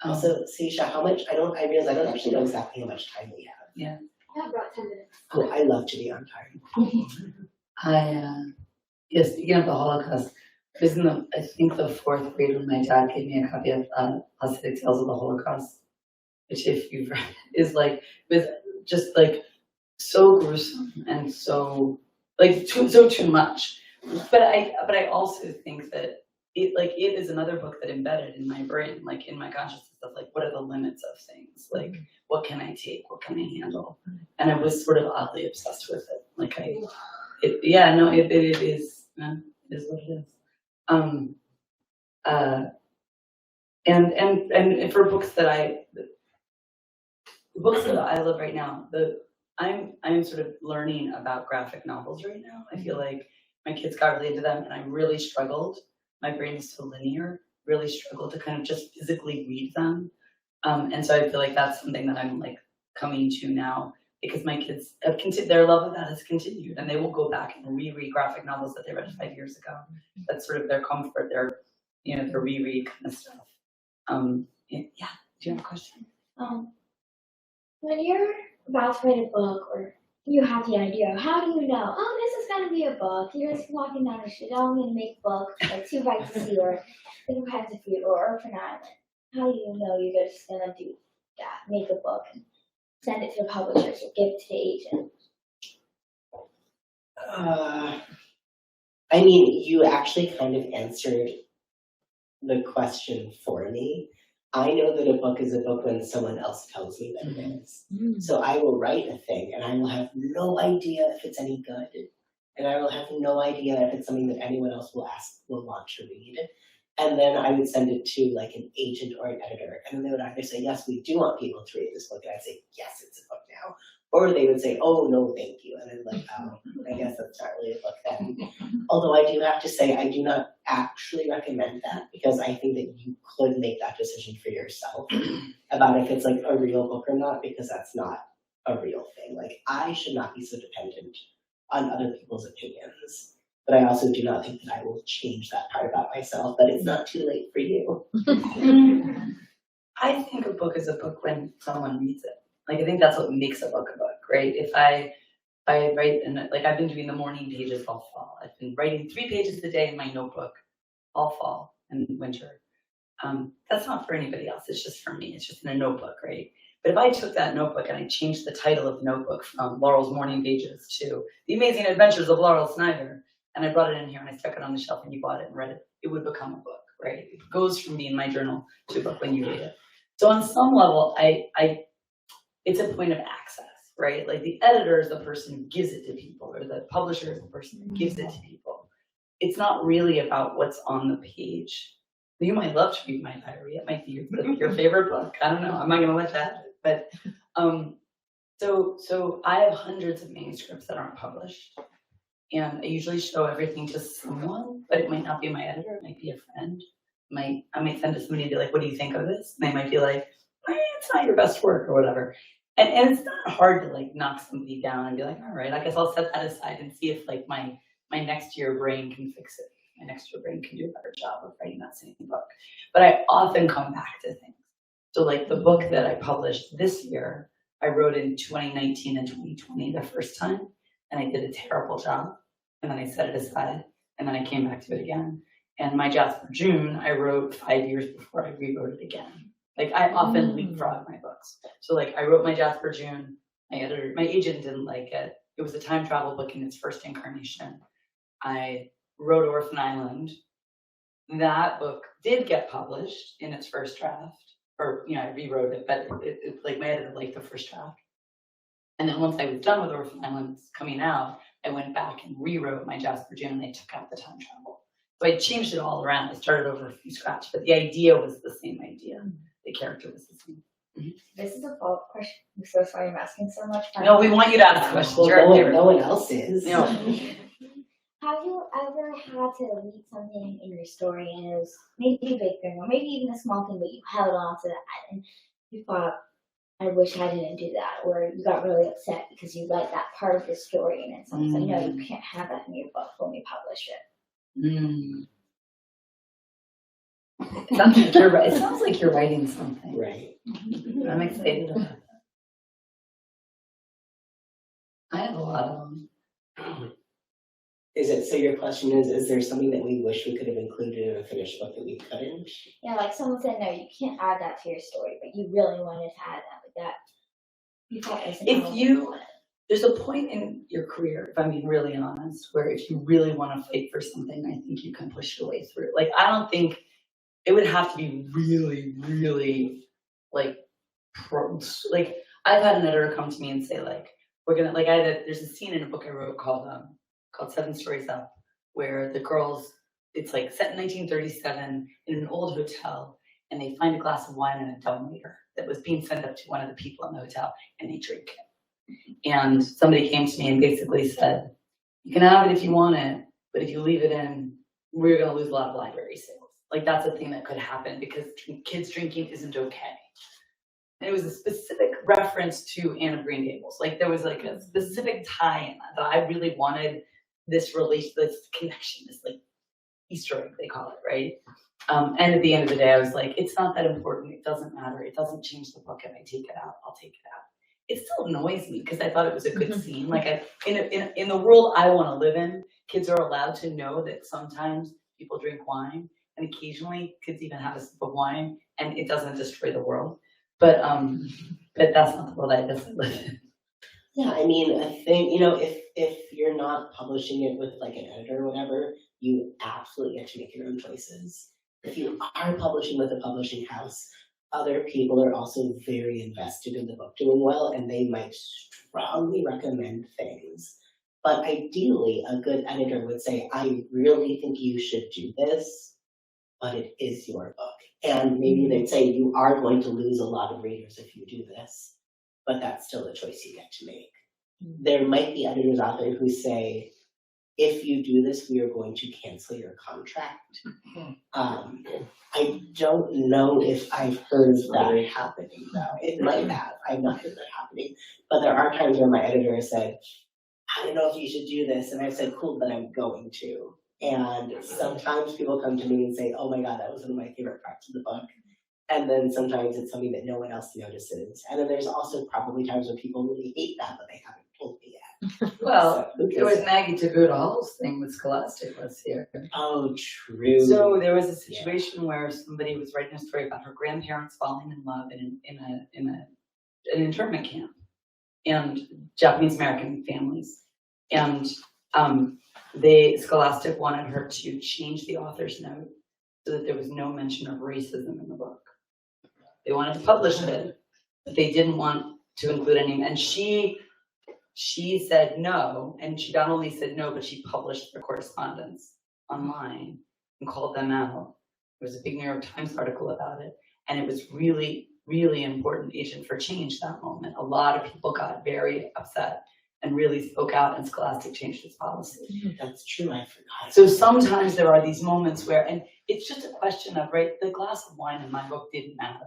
Also, Seisha, I realize I don't actually know exactly how much time we have. Yeah. I have about 10 minutes. Oh, I love to be on time. Speaking of the Holocaust, I was in I think the 4th grade when my dad gave me a copy of Hasidic Tales of the Holocaust, which if you've read is like, was just like so gruesome and so like too much. But I also think that it is another book that embedded in my brain, like in my consciousness of like, what are the limits of things? Like, what can I take? What can I handle? And I was sort of oddly obsessed with it. Like it is, is what it is. And for books that the books that I love right now, I'm sort of learning about graphic novels right now. I feel like my kids got really into them and I really struggled. My brain is so linear, really struggled to kind of just physically read them. And so I feel like that's something that I'm like coming to now because my kids have their love of that has continued and they will go back and reread graphic novels that they read 5 years ago. That's sort of their comfort, their reread kind of stuff. Yeah, do you have a question? When you're about to write a book or you have the idea, how do you know, oh, this is going to be a book? You're just walking down the street, oh, I'm going to make a book, like 2 Bites of Sea or 2 Kinds of Fruit or Orphan Island. How do you know you're just going to do that, make a book and send it to the publishers or give it to the agent? I mean, you actually kind of answered the question for me. I know that a book is a book when someone else tells me that it is. So I will write a thing and I will have no idea if it's any good. And I will have no idea if it's something that anyone else will want to read. And then I would send it to like an agent or an editor. And then they would either say, yes, we do want people to read this book. And I'd say, yes, it's a book now. Or they would say, oh, no, thank you. And I'm like, oh, I guess that's not really a book then. Although I do have to say, I do not actually recommend that because I think that you could make that decision for yourself about if it's like a real book or not, because that's not a real thing. Like, I should not be so dependent on other people's opinions. But I also do not think that I will change that part about myself, but it's not too late for you. I think a book is a book when someone reads it. Like, I think that's what makes a book, right? If I write, and like I've been doing the morning pages all fall. I've been writing 3 pages a day in my notebook all fall and winter. That's not for anybody else. It's just for me. It's just in a notebook, right? But if I took that notebook and I changed the title of the notebook from Laurel's Morning Pages to The Amazing Adventures of Laurel Snyder, and I brought it in here and I stuck it on the shelf and you bought it and read it, it would become a book, right? It goes from being my journal to a book when you read it. So on some level, it's a point of access, right? Like the editor is the person who gives it to people, or the publisher is the person who gives it to people. It's not really about what's on the page. You might love to read my diary. It might be your favorite book. I don't know. I'm not going to let you have it. But so I have hundreds of manuscripts that aren't published. And I usually show everything to someone, but it might not be my editor. It might be a friend. I might send to somebody and be like, what do you think of this? And they might be like, it's not your best work or whatever. And it's not hard to like knock somebody down and be like, all right, I guess I'll set that aside and see if like my next year brain can fix it. My next year brain can do a better job of writing that same book. But I often come back to things. So like the book that I published this year, I wrote in 2019 and 2020 the first time, and I did a terrible job. And then I set it aside, and then I came back to it again. And my Jasper June, I wrote 5 years before I rewrote it again. Like I often leapfrog my books. So like I wrote my Jasper June, my agent didn't like it. It was a time travel book in its first incarnation. I wrote Orphan Island. That book did get published in its first draft, or I rewrote it, but it like my editor liked the first draft. And then once I was done with Orphan Island coming out, I went back and rewrote my Jasper June and I took out the time travel. So I changed it all around. I started over from scratch, but the idea was the same idea. The character was the same. This is a follow-up question. I'm so sorry I'm asking so much. No, we want you to ask questions. Well, no one else is. No. Have you ever had to leave something in your story and it was maybe a big thing or maybe even a small thing, but you held on to that and you thought, I wish I didn't do that, or you got really upset because you liked that part of the story and then someone's like, no, you can't have that in your book when we publish it. It sounds like it sounds like you're writing something. Right. I'm excited about that. I have a lot of them. So your question is there something that we wish we could have included in a finished book that we couldn't? Yeah, like someone said, no, you can't add that to your story, but you really wanted to add that, but that you thought was there's a point in your career, if I'm being really honest, where if you really want to fight for something, I think you can push your way through. Like, I don't think it would have to be really, really like I've had an editor come to me and say like, we're gonna there's a scene in a book I wrote called 7 Stories Up, where the girls, it's like set in 1937 in an old hotel, and they find a glass of wine in a dumbwaiter that was being sent up to one of the people in the hotel, and they drink it. And somebody came to me and basically said, you can have it if you want it, but if you leave it in, we're going to lose a lot of library sales. Like, that's a thing that could happen because kids drinking isn't okay. And it was a specific reference to Anne of Green Gables. Like, there was like a specific tie in that I really wanted this relation, this connection, this like Easter egg, they call it, right? And at the end of the day, I was like, it's not that important. It doesn't matter. It doesn't change the book. If I take it out, I'll take it out. It still annoys me because I thought it was a good scene. Like, in the world I want to live in, kids are allowed to know that sometimes people drink wine, and occasionally kids even have a sip of wine, and it doesn't destroy the world. But that's not the world I guess I live in. Yeah, I mean, I think, you know, if you're not publishing it with like an editor or whatever, you absolutely get to make your own choices. If you are publishing with a publishing house, other people are also very invested in the book doing well, and they might strongly recommend things. But ideally, a good editor would say, I really think you should do this, but it is your book. And maybe they'd say, you are going to lose a lot of readers if you do this, but that's still a choice you get to make. There might be editors out there who say, if you do this, we are going to cancel your contract. I don't know if I've heard that happening though. It might have. I've not heard that happening. But there are times where my editor has said, I don't know if you should do this. And I've said, cool, but I'm going to. And sometimes people come to me and say, oh my God, that was one of my favorite parts of the book. And then sometimes it's something that no one else notices. And then there's also probably times when people really hate that, but they haven't told me yet. Well, So, there was Maggie Tagood-Hall's thing with Scholastic last year. oh, true. So there was a situation where somebody was writing a story about her grandparents falling in love in an internment camp, and Japanese American families, and Scholastic wanted her to change the author's note so that there was no mention of racism in the book. They wanted to publish it, but they didn't want to include any. And she said no, and she not only said no, but she published their correspondence online and called them out. There was a big New York Times article about it, and it was really, really important agent for change that moment. A lot of people got very upset and really spoke out, and Scholastic changed its policy. That's true, I forgot. So sometimes there are these moments where, and it's just a question of, right, the glass of wine in my book didn't matter,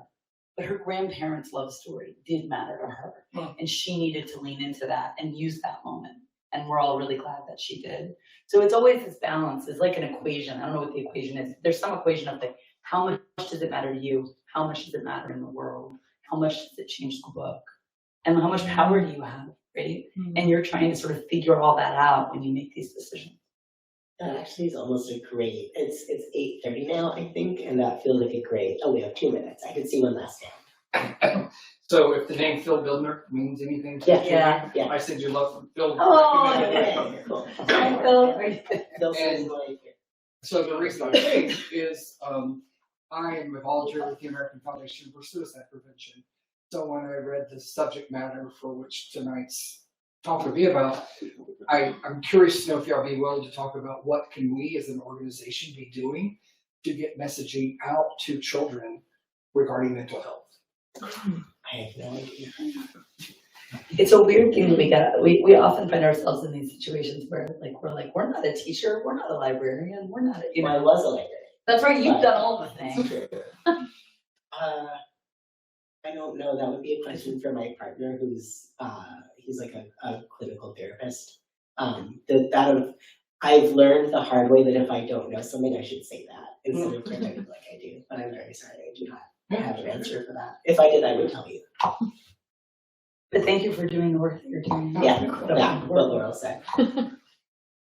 but her grandparents' love story did matter to her. And she needed to lean into that and use that moment. And we're all really glad that she did. So it's always this balance. It's like an equation. I don't know what the equation is. There's some equation of like, how much does it matter to you? How much does it matter in the world? How much does it change the book? And how much power do you have, right? And you're trying to sort of figure all that out when you make these decisions. That actually is almost a great, it's 8:30 now, I think, and that feels like a great, oh, we have 2 minutes. I can see one last down. So if the name Phil Bildner means anything to you, I send you love from Phil. Oh, okay, cool. Hi, Phil. Phil says And- like it. So the reason I came is I am a volunteer with the American Foundation for Suicide Prevention. So when I read the subject matter for which tonight's talk will be about, I'm curious to know if y'all be willing to talk about what can we as an organization be doing to get messaging out to children regarding mental health. I have no idea. It's a weird thing that we often find ourselves in these situations where we're not a teacher, we're not a librarian, we're not a, I was a librarian. That's right, you've done all the things. I don't know. That would be a question for my partner, who's he's like a clinical therapist. I've learned the hard way that if I don't know something, I should say that instead of pretending like I do. But I'm very sorry, I do not have an answer for that. If I did, I would tell you. But thank you for doing the work that you're doing. Yeah, what Laurel said.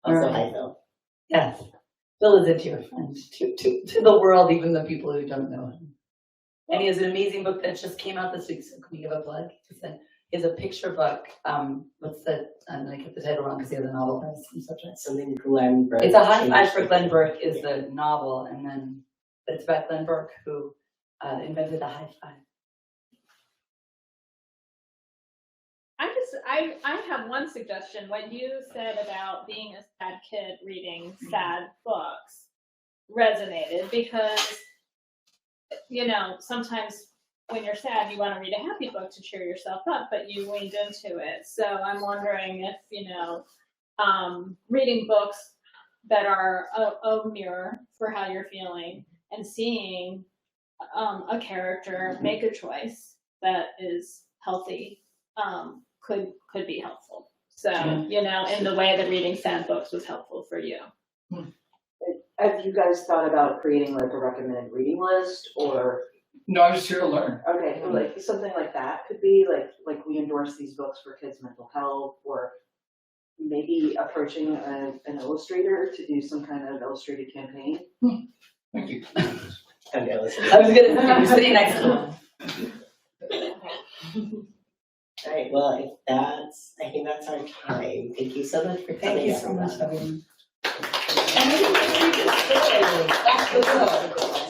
Also, hi, Phil. Yes, Phil is a dear friend to the world, even the people who don't know him. And he has an amazing book that just came out this week. So can we give a plug? He has a picture book. What's the? I'm gonna get the title wrong because he has a novel by some subject. Something Glenn Burke. It's a high five for Glenn Burke is the novel, and then but it's about Glenn Burke who invented the high five. I'm just I have one suggestion. What you said about being a sad kid reading sad books resonated because, you know, sometimes when you're sad, you want to read a happy book to cheer yourself up, but you leaned into it. So I'm wondering if, you know, reading books that are a mirror for how you're feeling and seeing a character make a choice that is healthy could be helpful. So, you know, in the way that reading sad books was helpful for you. Have you guys thought about creating like a recommended reading list or? No, I'm just here to learn. Okay, like something like that could be like we endorse these books for kids' mental health, or maybe approaching an illustrator to do some kind of illustrated campaign. Thank you. I'm jealous. I was gonna say, you're sitting next to him. All right, well, if that's, I think that's our time. Thank you so much for coming. Thank you so much, everyone. everyone. And maybe we can just stay. That's the goal.